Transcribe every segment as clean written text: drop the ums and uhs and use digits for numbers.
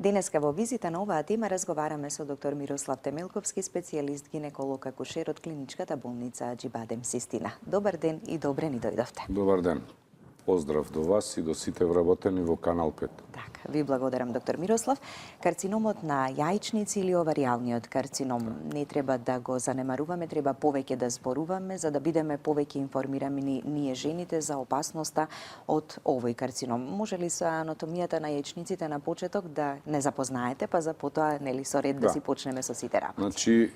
Денеска во визита на оваа тема разговараме со доктор Мирослав Темелковски, специјалист гинеколог акушер од клиничката болница Аџибадем Систина. Добар ден и добре ни дојдовте. Добар ден. Поздрав до вас и до сите вработени во Канал 5. Така, ви благодарам, доктор Мирослав. Карциномот на јајчници или оваријалниот карцином не треба да го занемаруваме, треба повеќе да зборуваме за да бидеме повеќе информирани ние жените за опасноста од овој карцином. Може ли со анатомијата на јајчниците на почеток да не запознаете, па за потоа нели со ред да си почнеме со сите работи? Значи,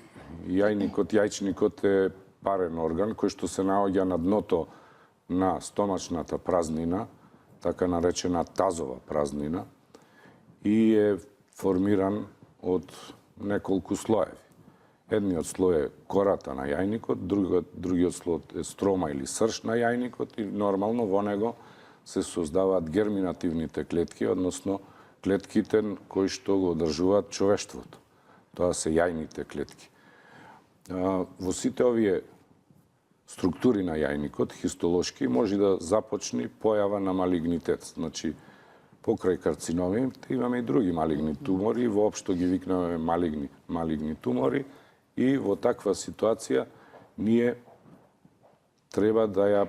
јајчникот е парен орган кој што се наоѓа на дното на стомачната празнина, така наречена тазова празнина, и е формиран од неколку слоеви. Едниот слој е кората на јајникот, другиот слој е строма или срж на јајникот и нормално во него се создаваат герминативните клетки, односно клетките кои што го одржуваат човештвото. Тоа се јајните клетки. Во сите овие структури на јајникот, хистолошки, може да започне појава на малигнитет. Значи, покрај карциномите имаме и други малигни тумори, воопшто ги викнаме малигни тумори и во таква ситуација ние треба да ја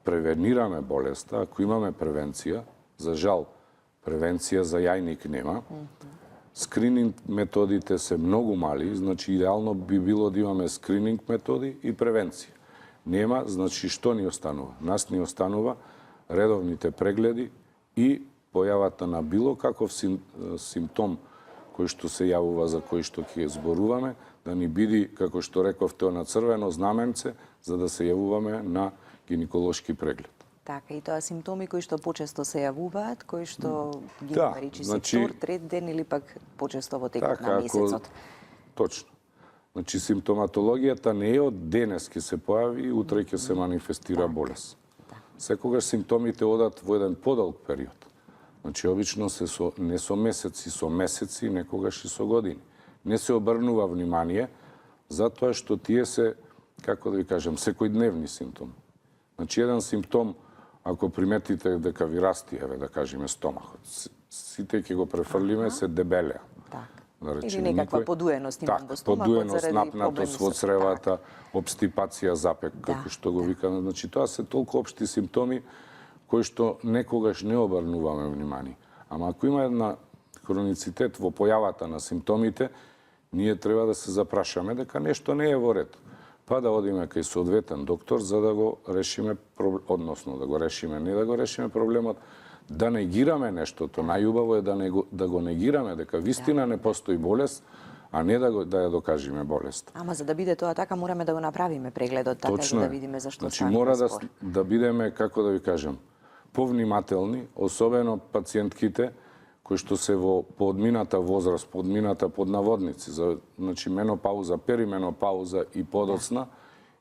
превенираме болеста, ако имаме превенција. За жал, превенција за јајник нема. Скрининг методите се многу мали, значи идеално би било да имаме скрининг методи и превенција. Нема, значи што ни останува? Нас ни останува редовните прегледи и појавата на било каков симптом кој што се јавува, за кој што ќе зборуваме, да ни биде, како што рековте, на црвено знаменце, за да се јавуваме на гинеколошки преглед. Така, и тоа симптоми кои што почесто се јавуваат, кои што ги наричи си втор, трет ден или пак почесто во текот на месецот. Точно. Значи, симптоматологијата не е од денес ќе се појави и утре ќе се манифестира болест. Секогаш симптомите одат во еден подолг период. Значи, обично не со месеци, со месеци, некогаш и со години. Не се обрнува внимание, затоа што тие се, како да ви кажем, секојдневни симптоми. Значи, еден симптом, ако приметите дека ви расти, еве да кажеме, стомахот, сите ќе го префрлиме, се дебелеа. Или некаква подуеност имам во стомакот подуеност, заради напнатост во цревата, обстипација, запек, како што го викаме. Значи, тоа се толку општи симптоми кои што некогаш не обрнуваме внимание. Ама ако има една хроницитет во појавата на симптомите, ние треба да се запрашаме дека нешто не е во ред. Па да одиме кај соодветен доктор за да го решиме, односно да го решиме, не да го решиме проблемот, да негираме нештото. Најубаво е да го негираме, дека вистина не постои болест, а не да ја докажеме болест. Ама за да биде тоа така, мораме да го направиме прегледот, така за да видиме зашто станува збор. Значи, мора да бидеме, како да ви кажем, повнимателни, особено пациентките кои што се во подмината возраст, подмината под наводници, значи менопауза, перименопауза и подоцна.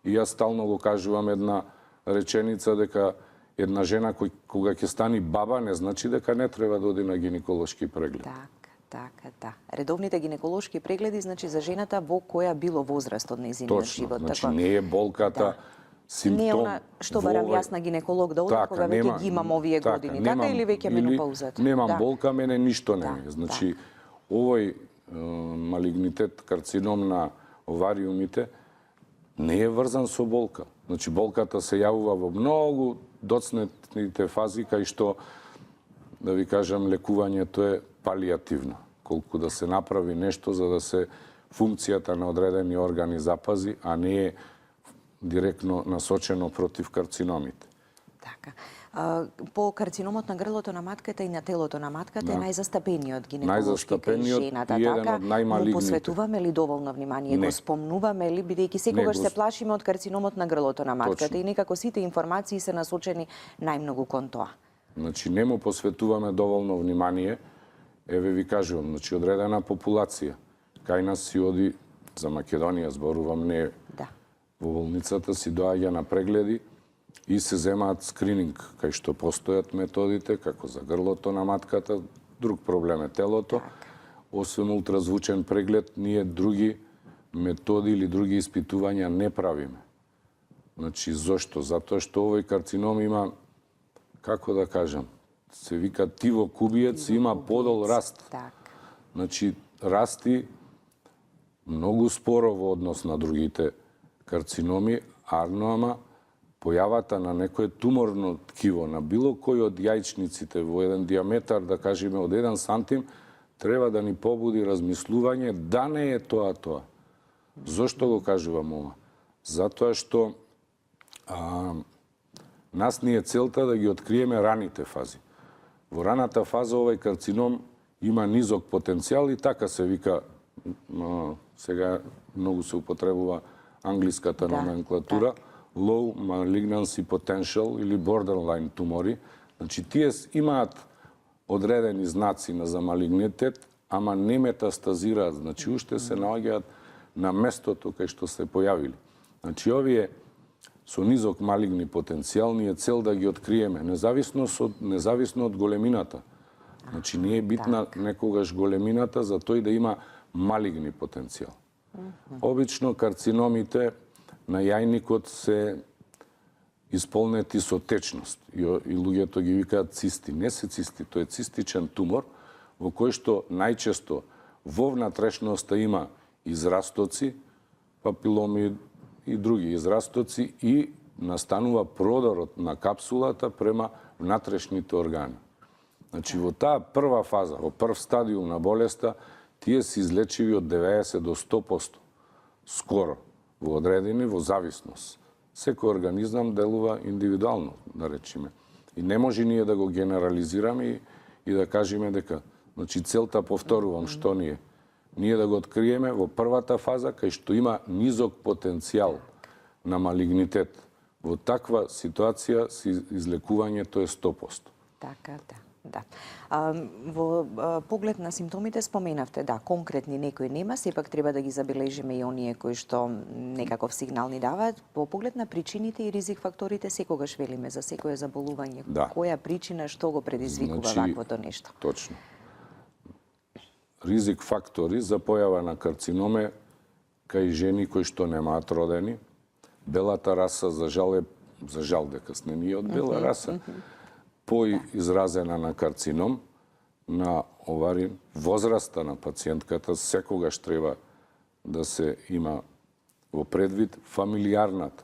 И јас стално го кажувам една реченица дека една жена кога ќе стани баба не значи дека не треба да оди на гинеколошки преглед. Така. Редовните гинеколошки прегледи значи за жената во која било возраст од нејзиниот живот. Точно, значи не е болката симптом. Не е она што барам јас на гинеколог да одам кога веќе ги имам овие години. Така или веќе менопаузата? Немам болка, мене ништо не ми. Значи, овој малигнитет, карцином на овариумите не е врзан со болка. Значи, болката се јавува во многу доцнетните фази, кај што, да ви кажам, лекувањето е палијативно. Колку да се направи нешто за да се функцијата на одредени органи запази, а не е директно насочено против карциномите. Така. По карциномот на грлото на матката и на телото на матката е најзастапениот гинеколошки кај жената. Така, му посветуваме ли доволно внимание? Го спомнуваме ли, бидејќи секогаш се плашиме од карциномот на грлото на матката и некако сите информации се насочени најмногу кон тоа? Значи, не му посветуваме доволно внимание. Еве ви кажувам, значи, одредена популација. Кај нас си оди, за Македонија зборувам, не во болницата си доаѓа на прегледи и се земаат скрининг, кај што постојат методите, како за грлото на матката, друг проблем е телото. Освен ултразвучен преглед, ние други методи или други испитувања не правиме. Значи, зошто? Затоа што овој карцином има, како да кажам, се вика тивокубиец, има подол раст. значи расти многу споро во однос на другите карциноми, ама појавата на некое туморно ткиво на било кој од јајчниците во еден диаметар, да кажеме од 1 сантим, треба да ни побуди размислување да не е тоа. Зошто го кажувам ова? Затоа што нас ни е целта да ги откриеме раните фази. Во раната фаза овој карцином има низок потенцијал и така се вика, сега многу се употребува англиската номенклатура, low malignancy potential или borderline тумори. Значи, тие имаат одредени знаци за малигнитет, ама не метастазираат, значи уште се наоѓаат на местото кај што се појавили. Значи, овие со низок малигни потенцијал ни е цел да ги откриеме, независно од големината. Значи, не е битна некогаш големината за тој да има малигни потенцијал. Обично карциномите на јајникот се исполнети со течност и луѓето ги викаат цисти. Не се цисти, тој е цистичен тумор во кој што најчесто во внатрешноста има израстоци, папиломи и други израстоци и настанува продорот на капсулата према внатрешните органи. Значи, во таа прва фаза, во прв стадиум на болеста, тие се излечиви од 90 до 100%. Скоро, во одредени, во зависност. Секој организам делува индивидуално, да речеме. И не може ние да го генерализираме и да кажеме дека, значи, целта, повторувам, што ни е? Ние да го откриеме во првата фаза, кај што има низок потенцијал на малигнитет. Во таква ситуација излекувањето е 100%. Така, да. Во поглед на симптомите споменавте, конкретни некои нема, сепак треба да ги забележиме и оние кои што некаков сигнал ни даваат. Во поглед на причините и ризик факторите, секогаш велиме за секое заболување. Која причина, што го предизвикува ваквото нешто? Точно. Ризик фактори за појава на карциноме кај жени кои што немаат родени. Белата раса, за жал дека сме ние од бела раса, поизразена на карцином, на оварин, возраста на пациентката секогаш треба да се има во предвид фамилиарната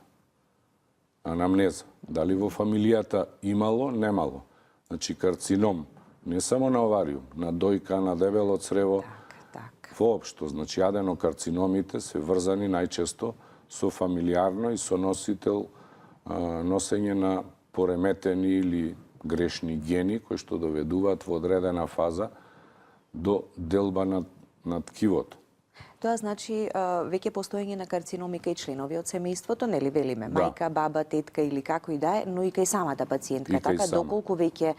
анамнеза. Дали во фамилијата имало, немало. Значи, карцином не само на овариум, на дојка, на дебело црево, воопшто. Значи, аденокарциномите се врзани најчесто со фамилиарно и со носење на пореметени или грешни гени кои што доведуваат во одредена фаза до делба на ткивото. Тоа значи веќе постоење на карциноми кај членови од семејството, нели велиме, мајка, баба, тетка или како и да е, но и кај самата пациентка. Така, доколку веќе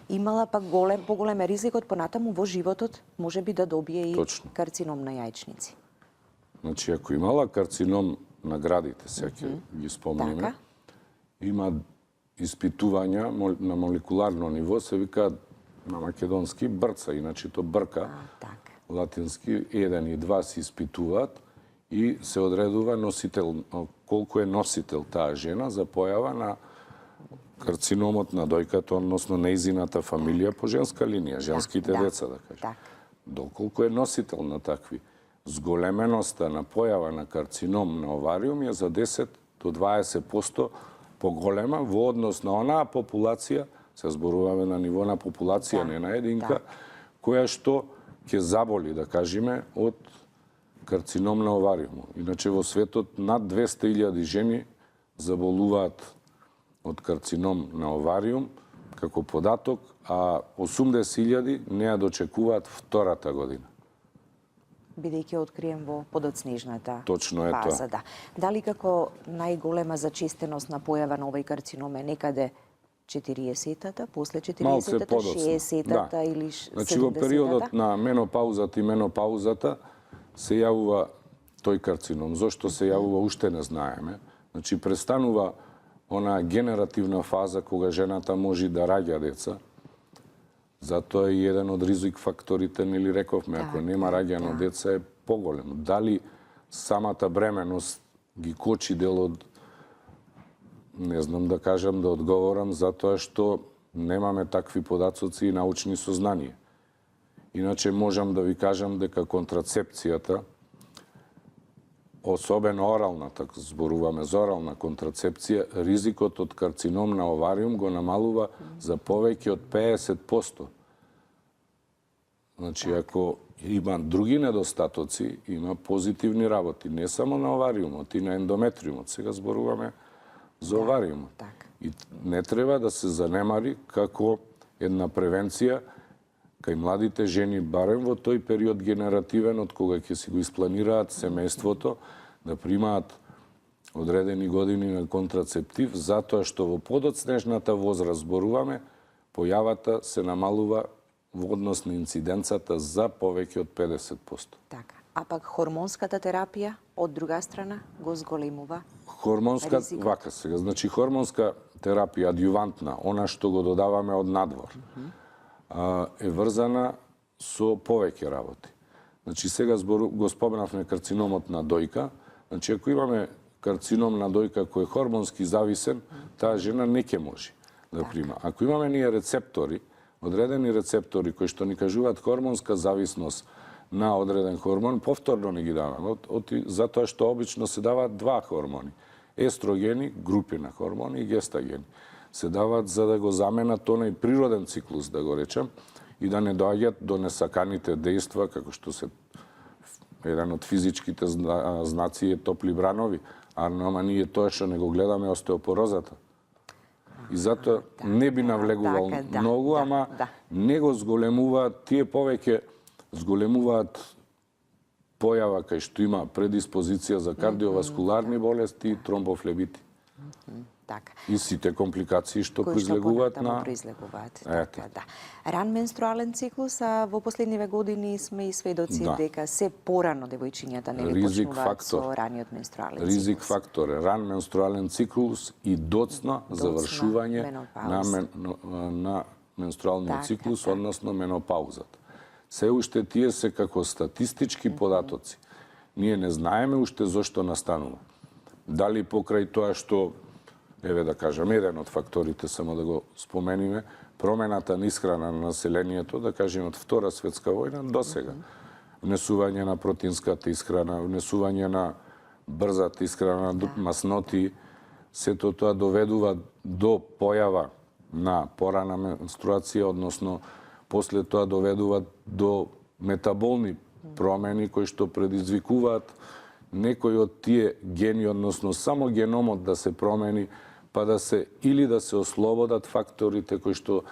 имала пак поголем е ризикот понатаму во животот, може би да добие и карцином на јајчници. Значи, ако имала карцином на градите, сега ги спомниме, има испитувања на молекуларно ниво, се викаат на македонски брца, иначе то брка, латински 1 и 2 се испитуваат и се одредува носител, колку е носител таа жена за појава на карциномот на дојката, односно нејзината фамилија по женска линија, женските деца, да кажем. Доколку е носител на такви, зголеменоста на појава на карцином на овариум е за 10 до 20% поголема во однос на онаа популација, се зборуваме на ниво на популација, не на единка, која што ќе заболи, да кажеме, од карцином на овариум. Иначе во светот над 200.000 жени заболуваат од карцином на овариум како податок, а 80.000 не ја дочекуваат втората година. Бидејќи открием во подоцнежната Точно е фаза. тоа. Дали како најголема зачестеност на појава на овој карцином е некаде 40-та, после 40-та, 60-та или 70-та? Значи, во периодот на менопаузата и менопаузата се јавува тој карцином. Зошто се јавува, уште не знаеме. Значи, престанува она генеративна фаза кога жената може да раѓа деца. Затоа е еден од ризик факторите, нели рековме, ако нема раѓано деца е поголем. Дали самата бременост ги кочи дел од, не знам да кажам, да одговорам, затоа што немаме такви податоци и научни сознанија. Иначе можам да ви кажам дека контрацепцијата, особено оралната, зборуваме за орална контрацепција, ризикот од карцином на овариум го намалува за повеќе од 50%. Значи, ако има други недостатоци, има позитивни работи, не само на овариумот, и на ендометриумот. Сега зборуваме за овариумот. И не треба да се занемари како една превенција кај младите жени, барем во тој период генеративен, од кога ќе си го испланираат семејството, да примаат одредени години на контрацептив, затоа што во подоцнежната возраст зборуваме, појавата се намалува во однос на инциденцата за повеќе од 50%. Така. А пак хормонската терапија, од друга страна, го зголемува Хормонска, ризикот? вака сега, значи хормонска терапија адјувантна, она што го додаваме од надвор, е врзана со повеќе работи. Значи сега го споменавме карциномот на дојка, значи ако имаме карцином на дојка кој е хормонски зависен, таа жена не ќе може да прима. Ако имаме ние рецептори, одредени рецептори кои што ни кажуваат хормонска зависност на одреден хормон, повторно не ги даваме, затоа што обично се даваат два хормони. Естрогени, групи на хормони и гестагени. Се даваат за да го заменат оној природен циклус, да го речем, и да не доаѓат до несаканите дејства, како што се еден од физичките знаци е топли бранови, а ние тоа што не го гледаме остеопорозата. И затоа не би навлегувал многу, ама не го зголемуваат, тие повеќе зголемуваат појава кај што има предиспозиција за кардиоваскуларни болести и тромбофлебити. Така. И сите компликации што произлегуваат на... Така, да. Ран менструален циклус, а во последниве години сме и сведоци дека се порано девојчињата не почнуваат со раниот менструален циклус. Ризик фактор е ран менструален циклус и доцна завршување на менструалниот циклус, односно менопаузата. Се уште тие се како статистички податоци. Ние не знаеме уште зошто настанува. Дали покрај тоа што, еве да кажам, еден од факторите, само да го спомениме, промената на исхрана на населението, да кажем, од Втора светска војна до сега. Внесување на протеинската исхрана, внесување на брзата исхрана, масноти, сето тоа доведува до појава на порана менструација, односно после тоа доведува до метаболни промени кои што предизвикуваат некои од тие гени, односно само геномот да се промени, па да се или да се ослободат факторите кои што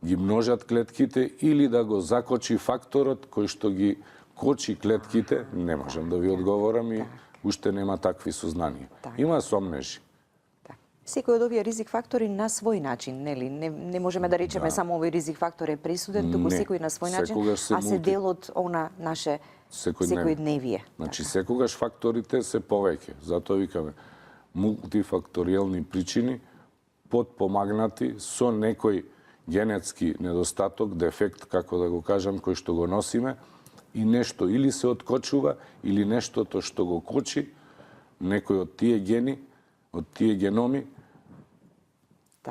ги множат клетките, или да го закочи факторот кој што ги кочи клетките, не можам да ви одговорам и уште нема такви сознанија. Има сомнежи. Секој од овие ризик фактори на свој начин, нели? Не можеме да речеме само овој ризик фактор е присуден, туку секој на свој начин, а се дел од она наше секојдневие. Значи, секогаш факторите се повеќе. Затоа викаме мултифакторијални причини, подпомагнати со некој генетски недостаток, дефект, како да го кажам, кој што го носиме, и нешто или се откочува, или нештото што го кочи, некој од тие гени, од тие геноми,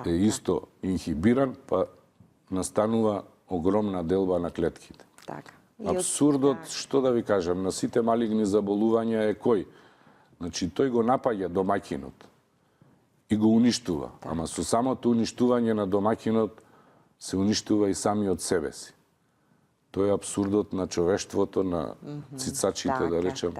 е исто инхибиран, па настанува огромна делба на клетките. Абсурдот, што да ви кажам, на сите малигни заболувања е кој? Значи, тој го напаѓа домаќинот и го уништува. Ама со самото уништување на домаќинот се уништува и самиот себе си. Тој е абсурдот на човештвото, на цицачите, да речем,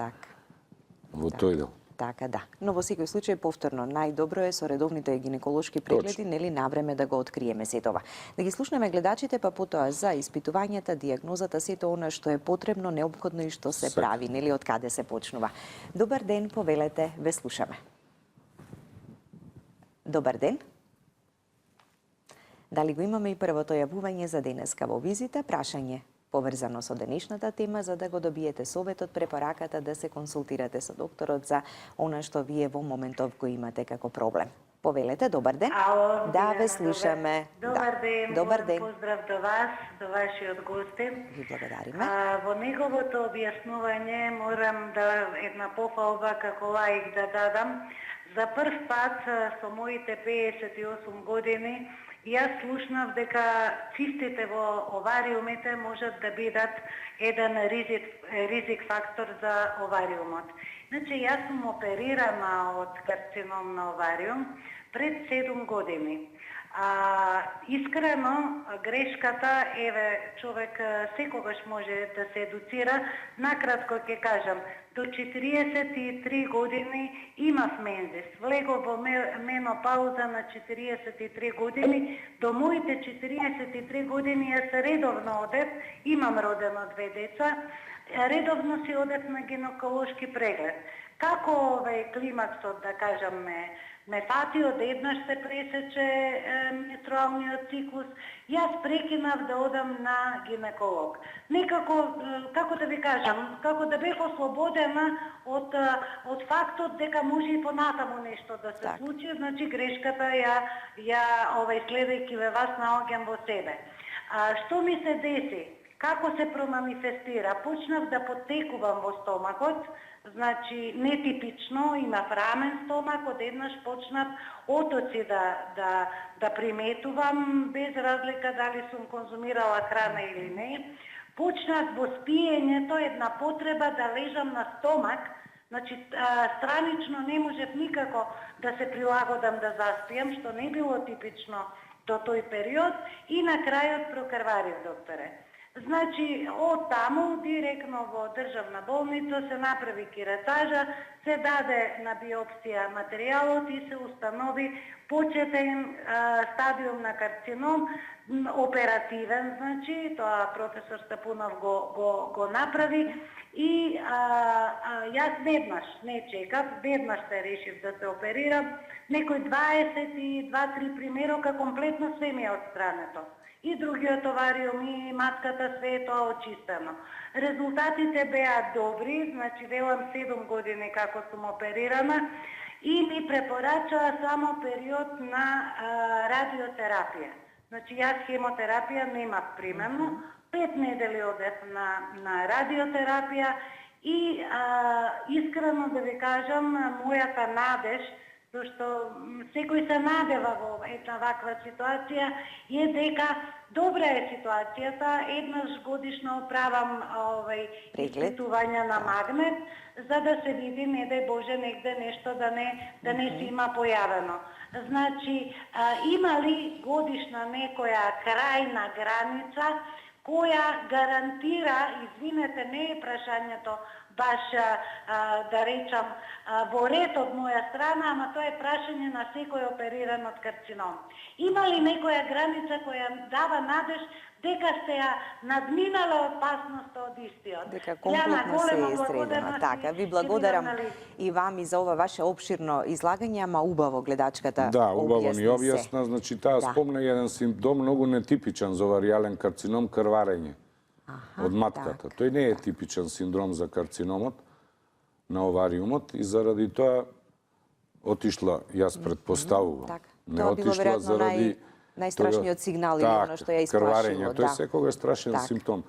во тој дел. Така, да. Но во секој случај, повторно, најдобро е со редовните гинеколошки прегледи, нели, навреме да го откриеме се това. Да ги слушнеме гледачите, па потоа за испитувањата, дијагнозата, сето она што е потребно, неопходно и што се прави, нели, од каде се почнува. Добар ден, повелете, ве слушаме. Добар ден. Дали го имаме и првото јавување за денеска во визита, прашање поврзано со денешната тема, за да го добиете советот, препораката да се консултирате со докторот за она што вие во моментов го имате како проблем. Повелете, добар ден. Ало, да, ве слушаме. Добар ден. Добар ден. Поздрав до вас, до вашиот гостин. Ви благодариме. Во неговото објаснување морам да една пофалба како лаик да дадам, За прв пат со моите 58 години јас слушнав дека цистите во овариумите можат да бидат еден ризик фактор за овариумот. Значи, јас сум оперирана од карцином на овариум пред 7 години. Искрено, грешката, еве, човек секогаш може да се едуцира. Накратко ќе кажам, до 43 години имав мензис. Влегов во менопауза на 43 години. До моите 43 години јас редовно одев, имам родено 2 деца, редовно си одев на гинеколошки преглед. Како климаксот, да кажам, ме фати, одеднаш се пресече менструалниот циклус, јас прекинав да одам на гинеколог. Некако, како да ви кажам, како да бех ослободена од фактот дека може и понатаму нешто да се случи, значи грешката ја следејќи ве вас наоѓам во себе. Што ми се деси? Како се проманифестира? Почнав да поттекувам во стомакот, значи нетипично, имав рамен стомак, одеднаш почнав отоци да приметувам, без разлика дали сум конзумирала храна или не. Почнав во спиењето една потреба да лежам на стомак, значи странично не можев никако да се прилагодам да заспијам, што не било типично до тој период, и на крајот прокрварив, докторе. Значи, од таму, директно во државна болница, се направи киретажа, се даде на биопсија материјалот и се установи почетен стадиум на карцином, оперативен, значи, тоа професор Стапунов го направи, и јас веднаш не чекав, веднаш се решив да се оперирам, некој 22-3 примерока, комплетно све ми е отстрането. И другиот овариум, и матката, све е тоа очистено. Резултатите беа добри, значи велам 7 години како сум оперирана, и ми препорачаа само период на радиотерапија. Значи јас хемотерапија немав примерно, 5 недели одев на радиотерапија и искрено да ви кажам, мојата надеж, зашто секој се надева во една ваква ситуација, е дека добра е ситуацијата, еднаш годишно правам испитувања на магнет, за да се види, не дај Боже, негде нешто да не се има појавено. Значи, има ли годишна некоја крајна граница која гарантира, извинете, не е прашањето баш, да речам, во ред од моја страна, ама тоа е прашање на секој опериран од карцином. Има ли некоја граница која дава надеж дека сте ја надминала опасноста од истиот? Дека комплетно се е исцредено. Така, ви благодарам и вам и за ова ваше обширно излагање, ама убаво гледачката објасни се. Да, убаво ни објасна, значи таа спомна еден симптом многу нетипичен за оваријален карцином, крварење од матката. Тој не е типичен синдром за карциномот на овариумот и заради тоа отишла, јас предпоставувам. Не отишла заради најстрашниот сигнал или оно што ја исплашило. Тој секогаш страшен симптом.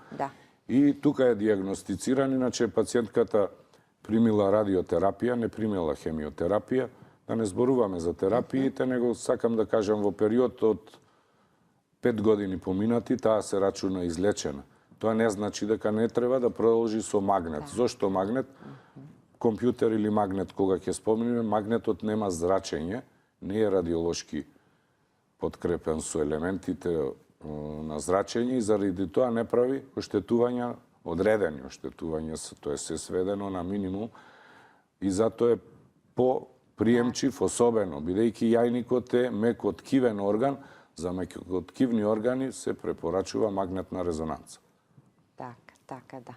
И тука е диагностициран, иначе пациентката примила радиотерапија, не примила хемиотерапија. Да не зборуваме за терапиите, него сакам да кажам во период од 5 години поминати, таа се рачуна излечена. Тоа не значи дека не треба да продолжи со магнет. Зошто магнет? Компјутер или магнет, кога ќе спомнеме, магнетот нема зрачење, не е радиолошки подкрепен со елементите на зрачење и заради тоа не прави оштетувања, одредени оштетувања, тоа се сведено на минимум и затоа е поприемчив, особено, бидејќи јајникот е мекоткивен орган, за мекоткивни органи се препорачува магнетна резонанца. Така, да.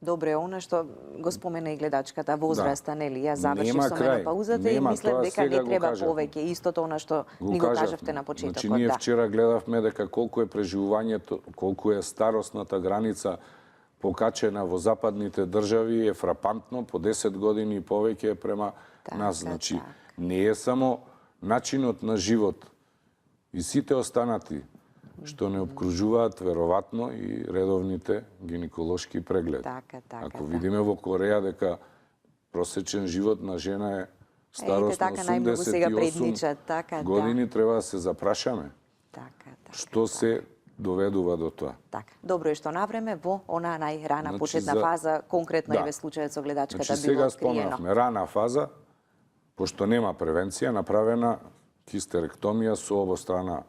Добре, она што го спомена и гледачката, возраста, нели? Јас завршив со менопаузата и мислев дека не треба повеќе. Истото она што ни го кажавте на почетокот. Значи, ние вчера гледавме дека колку е преживувањето, колку е старосната граница покачена во западните држави, е фрапантно, по 10 години и повеќе е према нас. Значи, не е само начинот на живот и сите останати што не обкружуваат веројатно и редовните гинеколошки прегледи. Ако видиме во Кореја дека просечен живот на жена е старост на така најмногу сега 88 предничат, така, години треба да се запрашаме Така. што се доведува до тоа. Така. Добро е што навреме во она најрана Значи, почетна за- фаза, конкретно Да. еве случајот со гледачката Значи било сега откриено. спомнавме рана фаза, пошто нема превенција, направена кистеректомија со обострана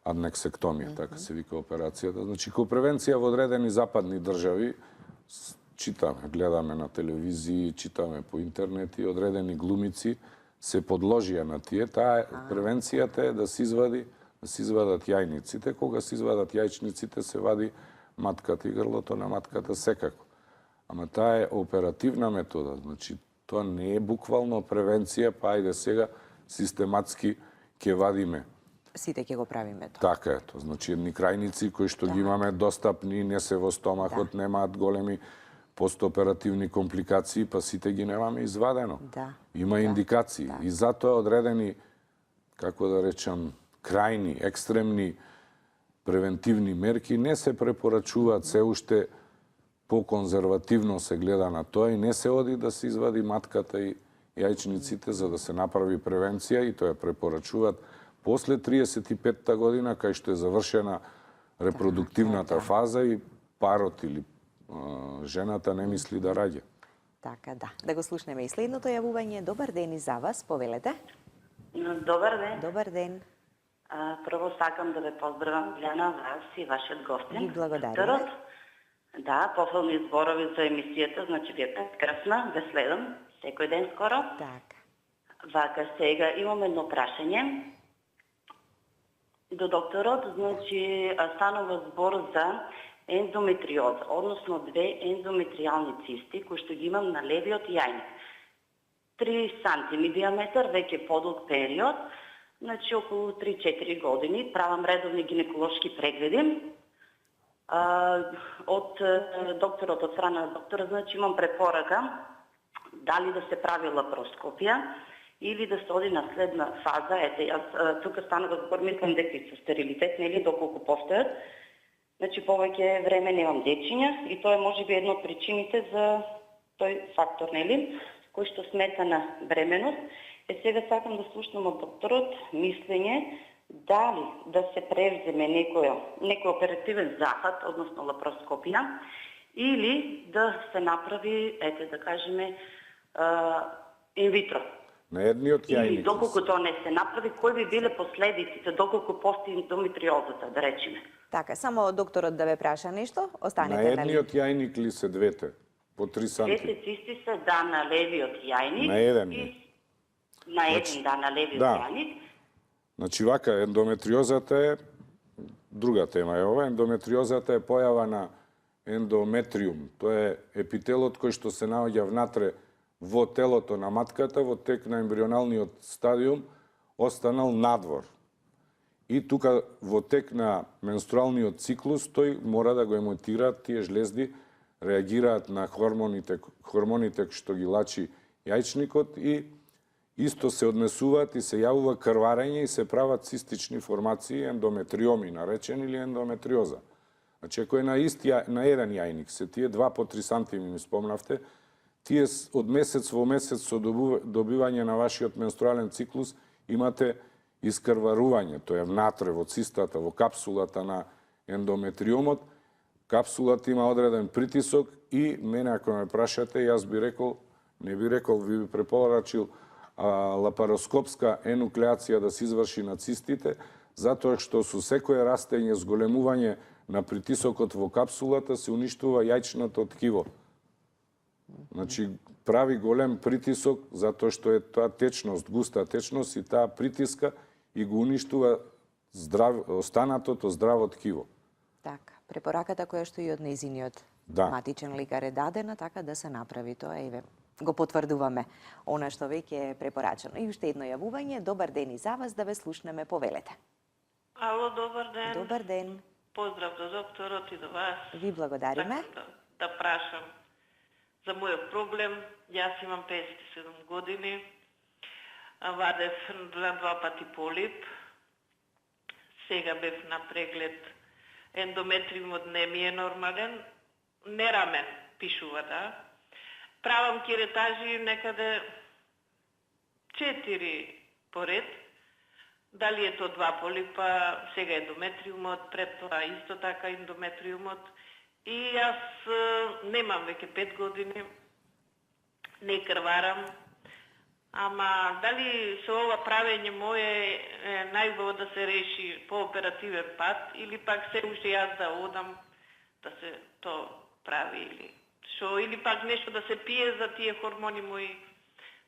аднексектомија, така се вика операцијата. Значи, кој превенција во одредени западни држави, читаме, гледаме на телевизии, читаме по интернет и одредени глумици се подложија на тие. Таа превенцијата е да се извадат јајниците. Кога се извадат јајчниците, се вади матката и грлото на матката секако. Ама таа е оперативна метода. Значи, тоа не е буквално превенција, па ајде сега систематски ќе вадиме. Сите ќе го правиме тоа. Така е тоа. Значи, едни крајници кои што ги имаме достапни, не се во стомахот, немаат големи постоперативни компликации, па сите ги немаме извадено. Има индикации. И затоа одредени, како да речам, крајни, екстремни превентивни мерки не се препорачуваат, се уште поконзервативно се гледа на тоа и не се оди да се извади матката и јајчниците за да се направи превенција и тоа препорачуваат после 35-та година, кај што е завршена репродуктивната фаза и парот или жената не мисли да раѓа. Така, да. Да го слушнеме и следното јавување. Добар ден и за вас, повелете. Добар ден. Добар ден. Прво сакам да ве поздравам, Лена, вас и вашиот гостин. Ви благодариме. Докторот. Да, пофални зборови за емисијата, значи ви е прекрасна, ве следам секој ден скоро. Така. Вака, сега имам едно прашање до докторот, значи станува збор за ендометриоза, односно две ендометриални цисти кои што ги имам на левиот јајник. 3 сантими диаметар, веќе подолг период, значи околу 3-4 години, правам редовни гинеколошки прегледи. Од докторот, од страна на доктора, значи имам препорака дали да се прави лапароскопија или да се оди на следна фаза. Ете, јас тука станува збор, мислам дека и со стерилитет, нели, доколку постојат. Значи, повеќе време немам дечиња и тоа е можеби една од причините за тој фактор, нели, кој што смета на бременост. Сега сакам да слушнам од докторот мислење дали да се превземе некој оперативен захват, односно лапароскопија, или да се направи, ете да кажеме, инвитро. На едниот јајник. Или доколку тоа не се направи, кои би биле последиците, доколку постои ендометриозата, да речеме? Така, само докторот да ве праша нешто, останете На на едниот јајник ли се двете? По 3 санти? Двете цисти се на левиот јајник. На еден е. На еден, на левиот јајник. Значи, вака, ендометриозата е, друга тема е ова, ендометриозата е појава на ендометриум. Тоа е епителот кој што се наоѓа внатре во телото на матката, во тек на ембрионалниот стадиум, останал надвор. И тука во тек на менструалниот циклус, тој мора да го емотира, тие жлезди реагираат на хормоните што ги лачи јајчникот и исто се однесуваат и се јавува крварење и се прават цистични формации, ендометриоми наречени или ендометриоза. Значи, ако е на еден јајник, се тие 2 по 3 сантими ми спомнавте, тие од месец во месец со добивање на вашиот менструален циклус имате искрварување, тоа е внатре во цистата, во капсулата на ендометриумот. Капсулата има одреден притисок и мене ако ме прашате, јас би рекол, не би рекол, би препорачил лапароскопска енуклеација да се изврши на цистите, затоа што со секое растење, зголемување на притисокот во капсулата се уништува јајчното ткиво. Значи, прави голем притисок, затоа што е таа течност, густа течност и таа притиска и го уништува останатото здраво ткиво. Така, препораката која што и од нејзиниот матичен лекар е дадена, така да се направи тоа и го потврдуваме она што веќе е препорачено. И уште едно јавување. Добар ден и за вас, да ве слушнеме, повелете. Ало, добар ден. Добар ден. Поздрав до докторот и до вас. Ви благодариме. Да прашам за мојот проблем. Јас имам 57 години. Вадев на 2 пати полип. Сега бев на преглед. Ендометриумот не ми е нормален. Не рамен, пишува, да. Правам киретажи некаде 4 поред. Дали е то 2 полипа, сега ендометриумот, пред тоа исто така ендометриумот. И јас немам веќе 5 години, не крварам. Ама дали со ова правење мое е најубаво да се реши по оперативен пат или пак се уште јас да одам да се то прави или пак нешто да се пие за тие хормони мои,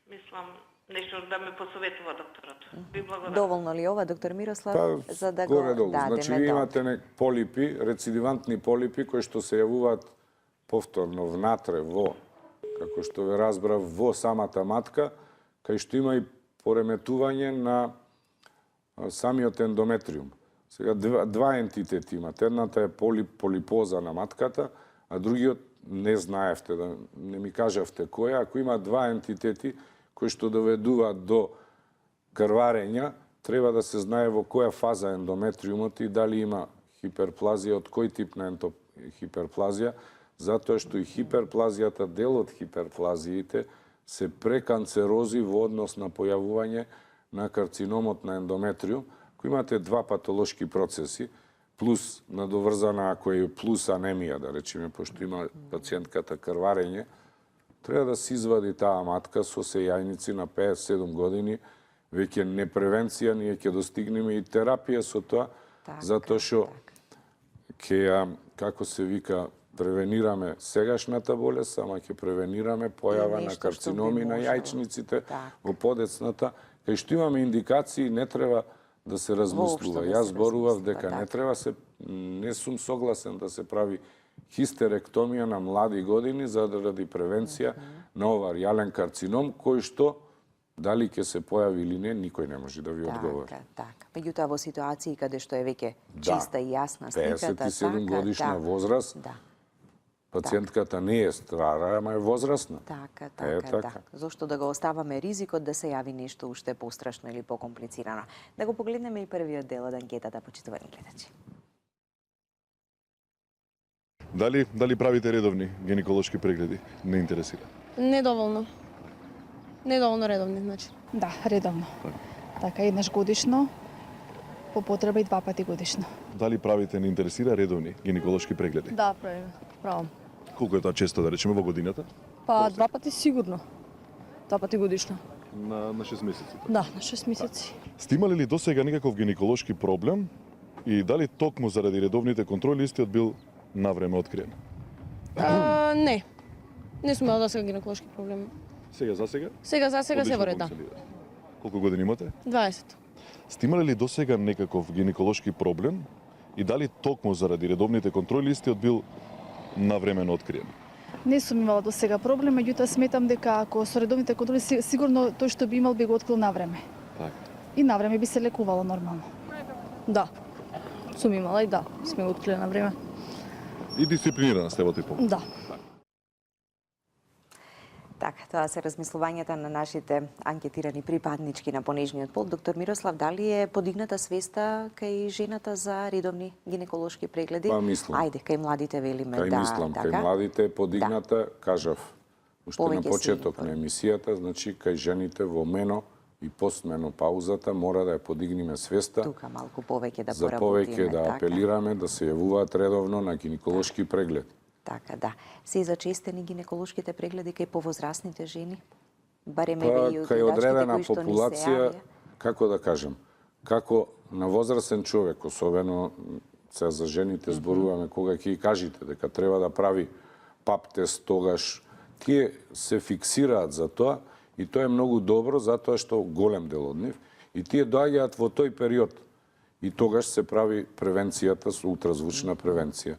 мислам, нешто да ме посоветува докторот. Би благодарна. Доволно ли ова, доктор Мирослав, Па, за да го горе-долу. дадеме? Значи, ви имате полипи, рецидивантни полипи, кои што се јавуваат повторно внатре во, како што ве разбрав, во самата матка, кај што има и пореметување на самиот ендометриум. Сега, два ентитети имат. Едната е полипоза на матката, а другиот не знаевте, не ми кажавте која. Ако има два ентитети кои што доведуваат до крварења, треба да се знае во која фаза ендометриумот и дали има хиперплазија, од кој тип на хиперплазија, затоа што и хиперплазијата, дел од хиперплазиите, се преканцерози во однос на појавување на карциномот на ендометриум, кој имате два патолошки процеси, плюс надоврзана, ако е плюс анемија, да речеме, пошто има пациентката крварење, треба да се извади таа матка со сејајници на 57 години, веќе не превенција, ние ќе достигнеме и терапија со тоа, затоа што ќе ја, како се вика, превенираме сегашната болест, ама ќе превенираме појава на карциноми на јајчниците во подецната, кај што имаме индикации, не треба да се размислува. Јас зборував дека не треба не сум согласен да се прави хистеректомија на млади години заради превенција на оваријален карцином, кој што дали ќе се појави или не, никој не може да ви одговори. Така. Меѓутоа во ситуации каде што е веќе чиста и јасна сликата, 57 годишна возраст, пациентката не е стара, ама е возрастна. Така. Зошто да го оставаме ризикот да се јави нешто уште пострашно или покомплицирано. Да го погледнеме и првиот дел од анкетата, почитувани гледачи. Дали правите редовни гинеколошки прегледи? Не интересира. Недоволно. Недоволно редовни, значи. Да, редовно. Така, еднаш годишно, по потреба и 2 пати годишно. Дали правите, не интересира, редовни гинеколошки прегледи? Да, правам. Колку е тоа често, да речеме, во годината? Па 2 пати сигурно. 2 пати годишно. На 6 месеци? Да, на 6 месеци. Сте имали ли досега никаков гинеколошки проблем и дали токму заради редовните контроли истиот бил навреме откриен? Не. Не сум имала досега гинеколошки проблеми. Сега за сега? Сега за сега се во ред, да. Колку години имате? 20. Сте имали ли досега некаков гинеколошки проблем и дали токму заради редовните контроли истиот бил навремено откриен? Не сум имала до сега проблем, меѓутоа сметам дека ако со редовните контроли сигурно тој што би имал би го открил навреме. Така. И навреме би се лекувало нормално. Да. Сум имала и да, сме го открили на време. И дисциплинирана сте во тој поглед. Да. Така, тоа се размислувањата на нашите анкетирани припаднички на понежниот пол. Доктор Мирослав, дали е подигната свеста кај жената за редовни гинеколошки прегледи? Па мислам. Ајде, кај младите велиме, Мислам, така. кај младите е подигната, кажав, уште на Повеќе почеток се на емисијата, значи кај жените во мено и постменопаузата мора да ја подигнеме свеста. Тука малку повеќе да за поработиме. повеќе да апелираме да се јавуваат редовно на гинеколошки преглед. Така, да. Се зачестени гинеколошките прегледи кај повозрастните жени? Барем Па, еве и од кај одредена кои што ни се популација, јавија. како да кажем, како на возрастен човек, особено сега за жените зборуваме, кога ќе ги кажете дека треба да прави пап тест, тогаш тие се фиксираат за тоа и тоа е многу добро затоа што голем дел од нив и тие доаѓаат во тој период и тогаш се прави превенцијата со ултразвучна превенција.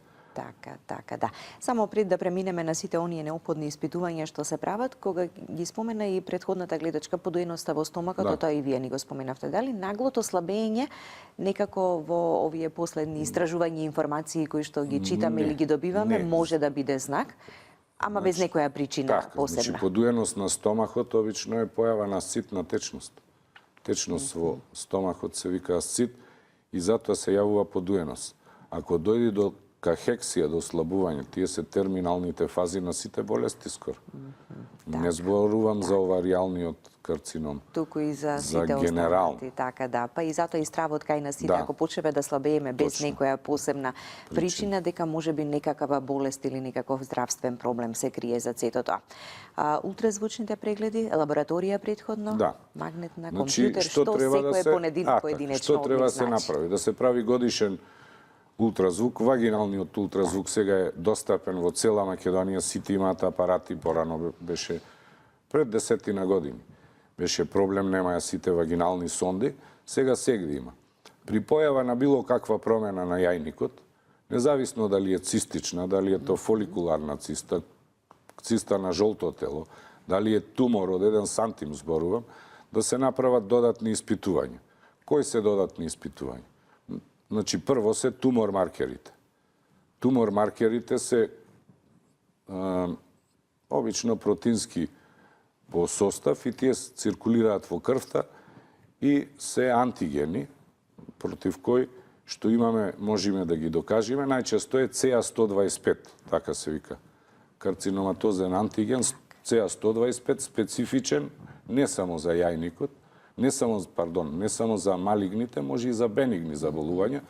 Така, да. Само пред да преминеме на сите оние неопходни испитувања што се прават, кога ги спомена и претходната гледачка подоеноста во стомакот, тоа и вие ни го споменавте. Дали наглото слабење некако во овие последни истражувања и информации кои што ги читаме или ги добиваме може да биде знак, ама без некоја причина посебна? Значи, подоеност на стомахот обично е појава на асцитна течност. Течност во стомахот се вика асцит и затоа се јавува подоеност. Ако дојде до кахексија до ослабување. Тие се терминалните фази на сите болести скоро. Не зборувам за оваријалниот карцином. Туку и за сите генерално. останати, така да. Па и затоа и стравот кај на сите, Да. ако почнеме да слабееме без Точно. некоја посебна причина, дека можеби некаква болест или некаков здравствен проблем се крие за сето тоа. Ултразвучните прегледи, лабораторија претходно, Да. магнетна, Значи, компјутер, што секој поединечно што треба да се значи? направи? Да се прави годишен ултразвук. Вагиналниот ултразвук сега е достапен во цела Македонија. Сите имаат апарати, порано беше пред 10 години. Беше проблем, немаја сите вагинални сонди, сега сегде има. При појава на било каква промена на јајникот, независно дали е цистична, дали е то фоликуларна циста, циста на жолто тело, дали е тумор од 1 сантим зборувам, да се направат додатни испитувања. Кои се додатни испитувања? Значи, прво се тумор маркерите. Тумор маркерите се обично протински по состав и тие циркулираат во крвта и се антигени против кои што имаме, можеме да ги докажеме, најчесто е CA125, така се вика. Карциноматозен антиген CA125 специфичен не само за јајникот, не само за малигните, може и за бенигни заболувања.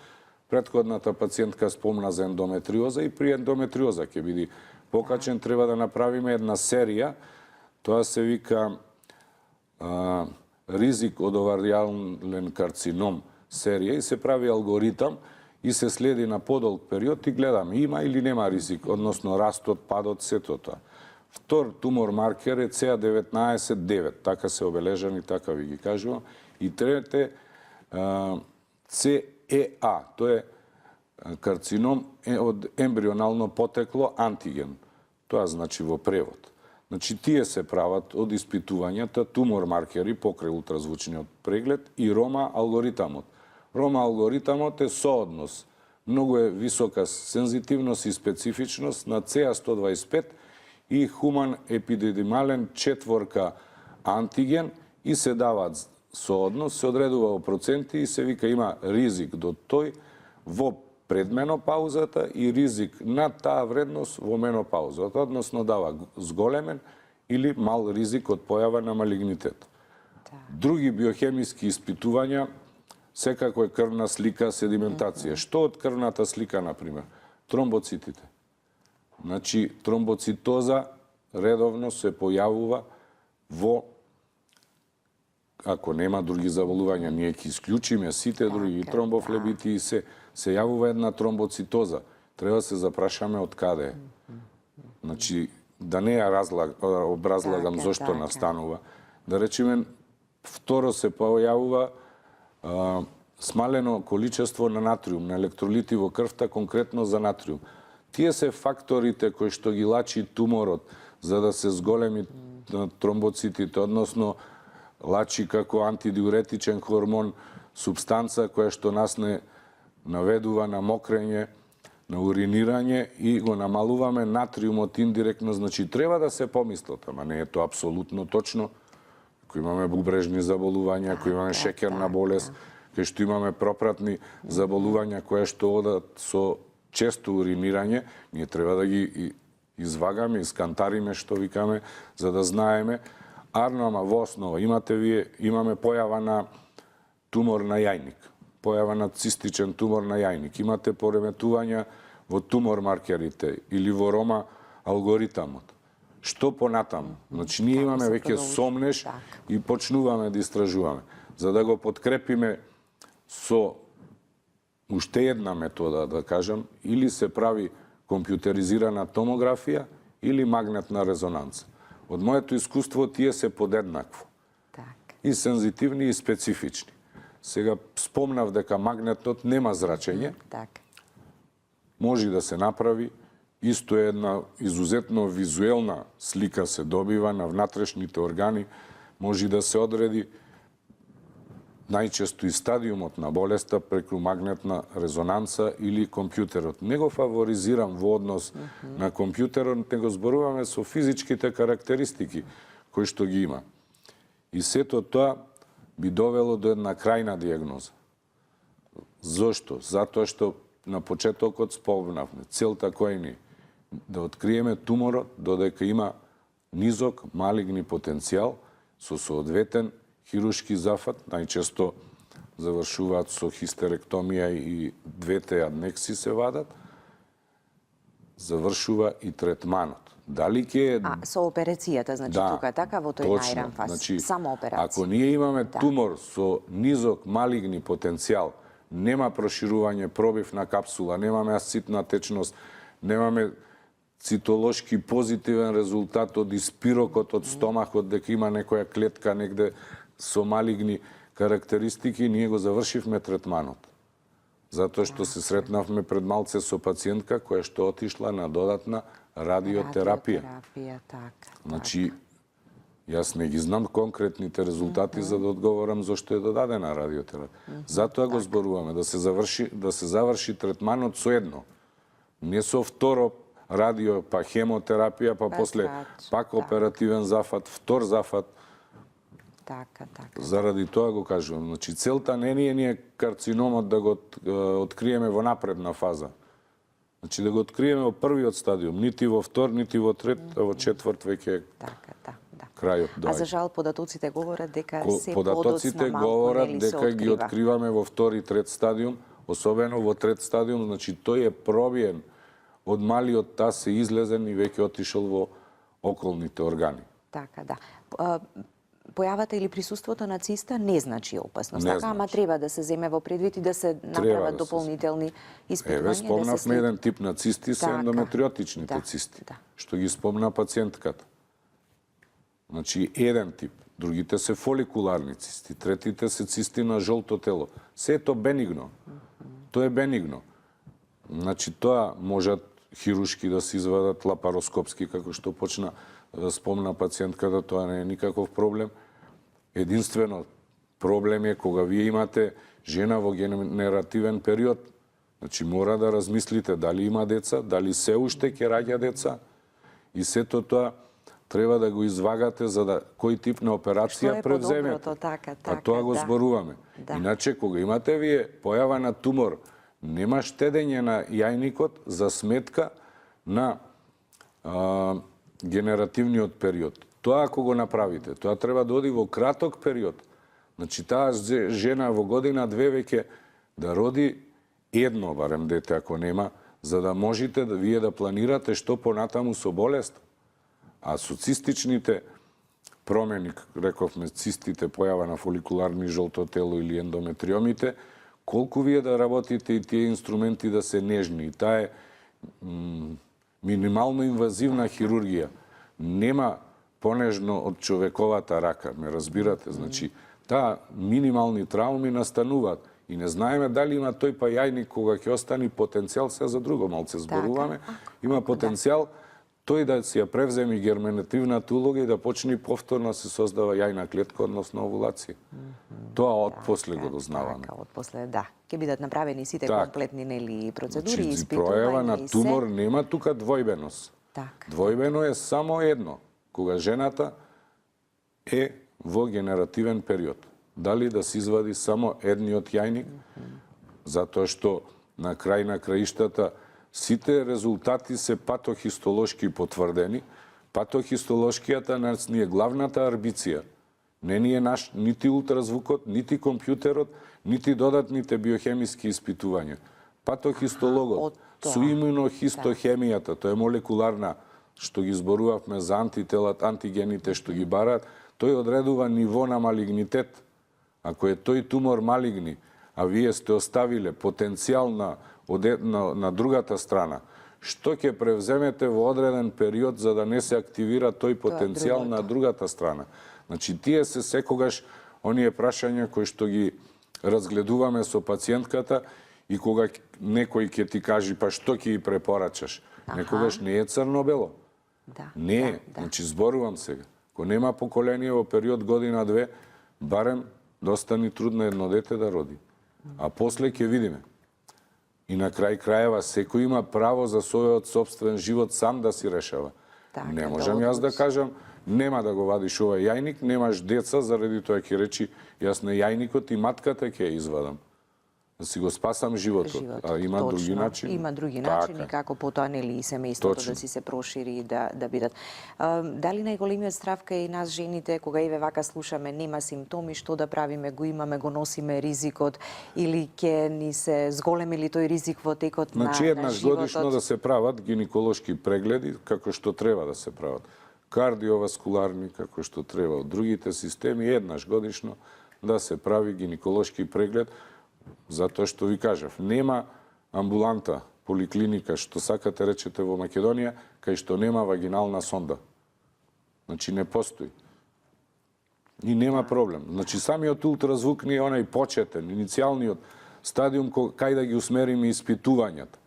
Претходната пациентка спомна за ендометриоза и при ендометриоза ќе биде покачен, треба да направиме една серија. Тоа се вика ризик од оваријален карцином серија и се прави алгоритам и се следи на подолг период и гледаме има или нема ризик, односно растот, падот, сето тоа. Втор тумор маркер е CA19-9, така се обележани, така ви ги кажувам. И трете CEA, тоа е карцином од ембрионално потекло антиген. Тоа значи во превод. Значи тие се прават од испитувањата тумор маркери покрај ултразвучниот преглед и Рома алгоритамот. Рома алгоритамот е сооднос. Многу е висока сензитивност и специфичност на CA125 и хуман епидемиален четворка антиген и се даваат сооднос, се одредува во проценти и се вика има ризик до тој во предменопаузата и ризик на таа вредност во менопаузата, односно дава зголемен или мал ризик од појава на малигнитет. Други биохемиски испитувања, секако е крвна слика, седиментација. Што од крвната слика, например? Тромбоцитите. Значи, тромбоцитоза редовно се појавува во, ако нема други заболувања, ние ќе исклучиме сите други тромбофлебити и се јавува една тромбоцитоза. Треба се запрашаме од каде е. Значи, да не ја образлагам зошто настанува. Да речеме, второ се појавува смалено количество на натриум, на електролити во крвта, конкретно за натриум. Тие се факторите кои што ги лачи туморот за да се зголеми тромбоцитите, односно лачи како антидиуретичен хормон субстанца која што нас не наведува на мокрење, на уринирање и го намалуваме натриумот индиректно. Значи, треба да се помислат, ама не е тоа апсолутно точно. Кој имаме бубрежни заболувања, кој имаме шекерна болест, кој што имаме пропратни заболувања кои што одат со често уринирање, ние треба да ги извагаме, искантариме, што викаме, за да знаеме. Арно, ама во основа имаме појава на тумор на јајник, појава на цистичен тумор на јајник, имате пореметувања во тумор маркерите или во Рома алгоритамот. Што понатаму? Значи, ние имаме веќе сомнеш и почнуваме да истражуваме. За да го подкрепиме со уште една метода, да кажам, или се прави компјутеризирана томографија или магнетна резонанца. Од моето искуство тие се подеднакво. И сензитивни и специфични. Сега спомнав дека магнетот нема зрачење. Може да се направи. Исто е една изузетно визуелна слика се добива на внатрешните органи. Може да се одреди најчесто и стадиумот на болеста преку магнетна резонанца или компјутерот. Не го фаворизирам во однос на компјутерот, него зборуваме со физичките карактеристики кои што ги има. И сето тоа би довело до една крајна диагноза. Зошто? Затоа што на почетокот спомнавме. Целта која ни е? Да откриеме туморот додека има низок малигни потенцијал со соодветен хирушки зафат, најчесто завршуваат со хистеректомија и двете аднекси се вадат, завршува и третманот. Дали ќе со операцијата, значи тука така во тој најран фаз, значи, само операција. Ако ние имаме тумор со низок малигни потенцијал, нема проширување пробив на капсула, немаме асцитна течност, немаме цитолошки позитивен резултат од испирокот од стомахот, дека има некоја клетка негде со малигни карактеристики, ние го завршивме третманот. Затоа што се сретнавме пред малце со пациентка која што отишла на додатна радиотерапија. Така. Значи, јас не ги знам конкретните резултати за да одговорам зошто е додадена радиотерапија. Затоа го зборуваме да се заврши третманот со едно. Не со второ радио, па хемотерапија, па после пак оперативен зафат, втор зафат. Така. Заради тоа го кажувам. Значи, целта не ни е карциномот да го откриеме во напредна фаза. Значи, да го откриеме во првиот стадиум, нити во втор, нити во трет, а во четврт веќе крајот доаѓа. А за жал податоците говорат дека се податоците говорат дека ги откриваме во втор и трет стадиум, особено во трет стадиум, значи тој е пробиен од малиот таз се излезен и веќе отишол во околните органи. Така, да. Појавата или присуството на циста не значи опасност, така, ама треба да се земе во предвид и да се направат дополнителни испитувања. Еве, спомнавме еден тип на цисти, се ендометриотичните цисти, што ги спомна пациентката. Значи, еден тип. Другите се фоликуларни цисти, третите се цисти на жолто тело. Се е то бенигно. Тоа е бенигно. Значи, тоа можат хирушки да се извадат лапароскопски, како што почна да спомна пациентката, тоа не е никаков проблем. Единствено проблем е кога вие имате жена во генеративен период. Значи, мора да размислите дали има деца, дали се уште ќе раѓа деца и сето тоа треба да го извагате за да кој тип на операција превземете. А тоа го зборуваме. Иначе, кога имате вие појава на тумор, нема штедење на јајникот за сметка на генеративниот период. Тоа ако го направите, тоа треба да оди во краток период. Значи, таа жена во година-две веќе да роди едно, барем дете, ако нема, за да можете да вие да планирате што понатаму со болест. А со цистичните промени, рековме, цистите, појава на фоликуларни жолто тело или ендометриомите, колку вие да работите и тие инструменти да се нежни. И таа е минимално инвазивна хирургија. Нема понежно од човековата рака, ме разбирате? Значи, таа минимални трауми настануваат. И не знаеме дали има тој па јајник кога ќе остани потенцијал, се за друго малце зборуваме, има потенцијал тој да си ја превземи герминативната улога и да почне повторно се создава јајна клетка, односно овулација. Тоа отпосле го дознаваме. Отпосле, да. Ќе бидат направени сите комплетни нели процедури и испитувања. Пројава на тумор нема тука двојбеност. Двојбено е само едно, кога жената е во генеративен период. Дали да се извади само едниот јајник, затоа што на крај на краиштата сите резултати се патохистолошки потврдени. Патохистолошкијата нас ни е главната арбиција. Не ни е наш нити ултразвукот, нити компјутерот, нити додатните биохемиски испитувања. Патохистологот, со имунохистохемијата, тоа е молекуларна, што ги зборувавме за антителат, антигените што ги бараат, тој одредува ниво на малигнитет. Ако е тој тумор малигни, а вие сте оставиле потенцијал на другата страна, што ќе превземете во одреден период за да не се активира тој потенцијал на другата страна. Значи, тие се секогаш оние прашања кои што ги разгледуваме со пациентката и кога некој ќе ти кажи па што ќе ги препорачаш. Некогаш не е црно-бело. Не е. Значи, зборувам сега. Ко нема поколение во период година-две, барем доста ни трудно едно дете да роди. А после ќе видиме. И на крај крајева, секој има право за својот собствен живот сам да си решава. Не можам јас да кажам, нема да го вадиш овој јајник, немаш деца, заради тоа ќе речи, јас на јајникот и матката ќе ја извадам. да си го спасам животот. А има точно. други начини. Има други Така начини е. како потоа нели и семејството Точно. да си се прошири и да бидат. Дали најголемиот страв кај нас жените кога еве вака слушаме нема симптоми, што да правиме, го имаме, го носиме ризикот или ќе ни се зголеми ли тој ризик во текот на еднаш животот? годишно да се прават гинеколошки прегледи како што треба да се прават. Кардиоваскуларни како што треба од другите системи, еднаш годишно да се прави гинеколошки преглед, затоа што ви кажав, нема амбуланта, поликлиника, што сакате речете во Македонија, кај што нема вагинална сонда. Значи не постои. И нема проблем. Значи самиот ултразвук ни е онај почетен, иницијалниот стадиум кај да ги усмериме испитувањата.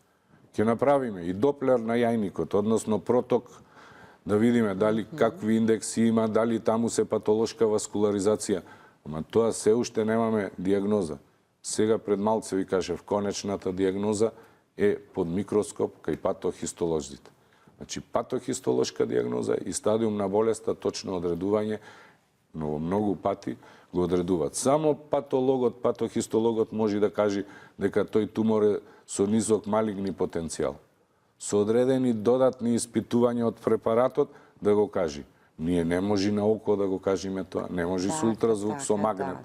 Ќе направиме и доплер на јајникот, односно проток, да видиме дали какви индекси има, дали таму се патолошка васкуларизација. Ама тоа се уште немаме диагноза. Сега пред малце ви кажав, конечната диагноза е под микроскоп кај патохистолозите. Значи патохистолошка диагноза и стадиум на болеста, точно одредување, но многу пати го одредуваат. Само патологот, патохистологот може да каже дека тој тумор е со низок малигни потенцијал. Со одредени додатни испитувања од препаратот да го кажи. Ние не може на око да го кажеме тоа, не може со ултразвук, со магнет,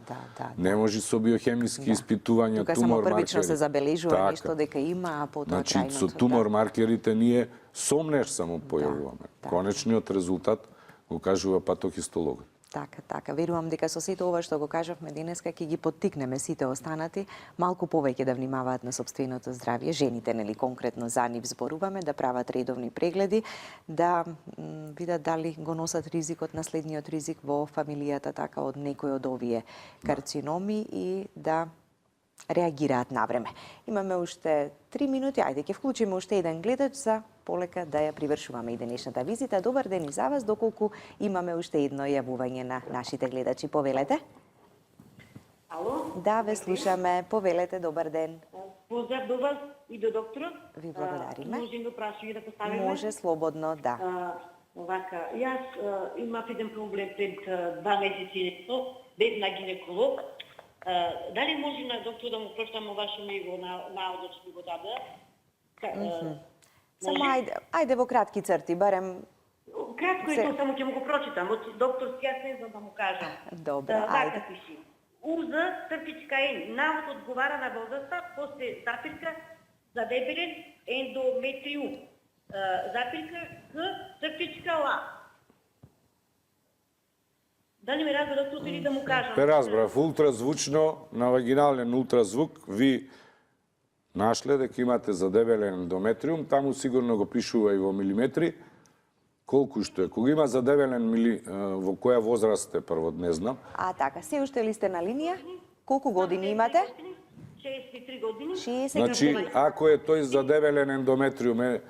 не може со биохемиски испитувања, тука тумор само првично маркери. се забележува нешто дека има, а потоа Значи, трајното. со тумор маркерите ние сомнеш само појавуваме. Конечниот резултат го кажува патохистологот. Така. Верувам дека со сето ова што го кажавме денеска ќе ги поттикнеме сите останати малку повеќе да внимаваат на сопственото здравје. Жените, нели, конкретно за нив зборуваме, да прават редовни прегледи, да видат дали го носат ризикот, наследниот ризик во фамилијата, така од некој од овие карциноми и да реагираат навреме. Имаме уште 3 минути, ајде ќе вклучиме уште еден гледач за полека да ја привршуваме и денешната визита. Добар ден и за вас, доколку имаме уште едно јавување на нашите гледачи. Повелете. Ало? Да, ве слушаме. Повелете, добар ден. Поздрав до вас и до докторот. Ви благодариме. Може да прашање да поставиме? Може, слободно, да. Овака, јас имав еден проблем пред 2 месеци без на гинеколог. Дали може на доктор да му проштам вашето него на аудио што го даде? Само ајде во кратки црти, барем... Кратко е тоа, само ќе му го прочитам. Од докторски јас не знам да му кажам. Добро, Така ајде. пиши. УЗ, цртичка Н, навод одговара на возраста, после запирка за дебелен ендометриум. Запирка К, цртичка Л. Дали ме разбира доктор или да му кажам? Пе разбрав, ултразвучно, на вагинален ултразвук, ви нашле дека имате задебелен ендометриум, таму сигурно го пишува и во милиметри, колку што е. Кога има задебелен во која возраст е, прво не знам. Така, се уште ли сте на линија? Колку години имате? 63 години. 60 Значи, години. ако е тој задебелен ендометриум е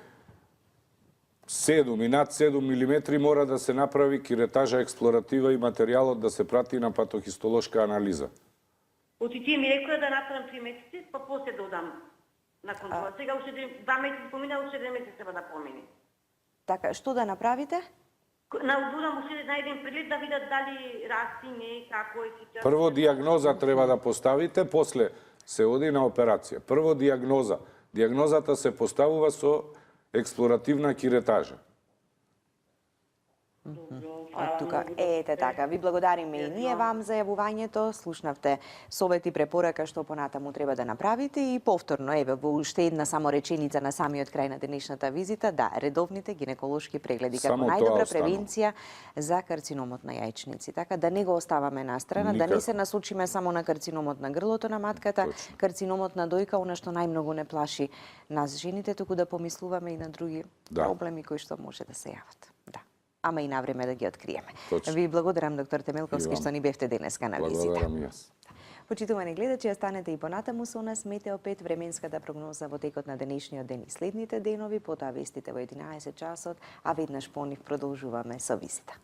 7 и над 7 милиметри, мора да се направи киретажа експлоратива и материјалот да се прати на патохистолошка анализа. Оти тие ми рекоа да направам 3 месеци, па после додам на контрола. Сега уште 2 месеци помина, уште 2 месеци треба да помине. Така, што да направите? Додам уште на еден преглед да видат дали расти, не, како е ситуација. Прво диагноза треба да поставите, после се оди на операција. Прво диагноза. Диагнозата се поставува со експлоративна киретажа. Тука, ете така, ви благодариме и ние вам за јавувањето, слушнавте совет и препорака што понатаму треба да направите и повторно, еве, во уште една само реченица на самиот крај на денешната визита, да, редовните гинеколошки прегледи како Само тоа најдобра останува. превенција за карциномот на јајчници. Така да не го оставаме настрана, да не Никако. се насочиме само на карциномот на грлото на матката, Точно. карциномот на дојка, она што најмногу не плаши нас жените, туку да помислуваме и на други Да. проблеми кои што може да се јават. Да. Ама и навреме да ги откриеме. Точно. Ви благодарам, доктор Темелковски, И вам. што ни бевте денеска на визита. Благодарам и јас. Почитувани гледачи, останете и понатаму со нас. Метео 5, временската прогноза во текот на денешниот ден и следните денови, потоа вестите во 11 часот, а веднаш по нив продолжуваме со визита.